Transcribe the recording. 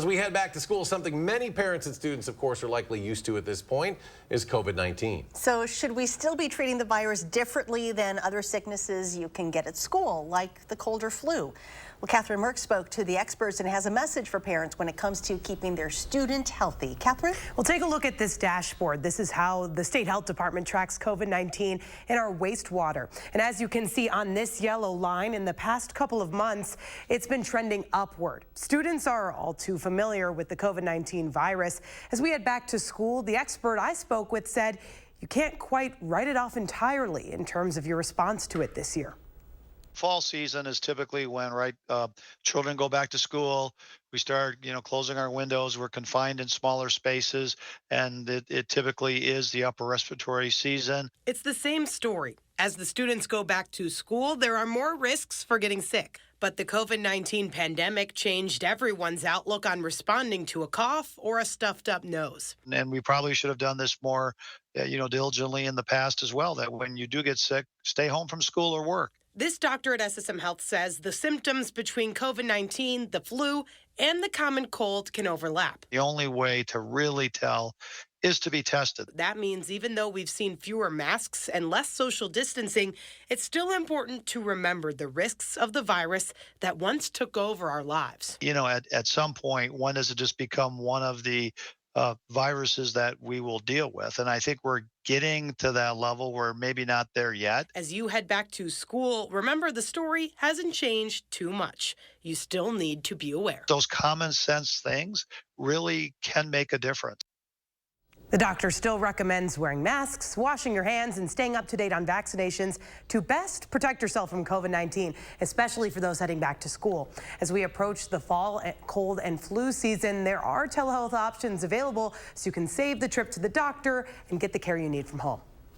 As we head back to school, something many parents and students, of course, are likely used to at this point is COVID-19. So should we still be treating the virus differently than other sicknesses you can get at school, like the cold or flu? Well, Catherine Merck spoke to the experts and has a message for parents when it comes to keeping their student healthy. Catherine? Well, take a look at this dashboard. This is how the State Health Department tracks COVID-19 in our wastewater. And as you can see on this yellow line, in the past couple of months, it's been trending upward. Students are all too familiar with the COVID-19 virus. As we head back to school, the expert I spoke with said you can't quite write it off entirely in terms of your response to it this year. Fall season is typically when, children go back to school. We start, closing our windows. We're confined in smaller spaces, and it typically is the upper respiratory season. It's the same story. As the students go back to school, there are more risks for getting sick. But the COVID-19 pandemic changed everyone's outlook on responding to a cough or a stuffed up nose. And we probably should have done this more, diligently in the past as well, that when you do get sick, stay home from school or work. This doctor at SSM Health says the symptoms between COVID-19, the flu, and the common cold can overlap. The only way to really tell is to be tested. That means even though we've seen fewer masks and less social distancing, it's still important to remember the risks of the virus that once took over our lives. At some point, when does it just become one of the viruses that we will deal with? And I think we're getting to that level. We're maybe not there yet. As you head back to school, remember the story hasn't changed too much. You still need to be aware. Those common sense things really can make a difference. The doctor still recommends wearing masks, washing your hands, and staying up to date on vaccinations to best protect yourself from COVID-19, especially for those heading back to school. As we approach the fall cold and flu season, there are telehealth options available so you can save the trip to the doctor and get the care you need from home.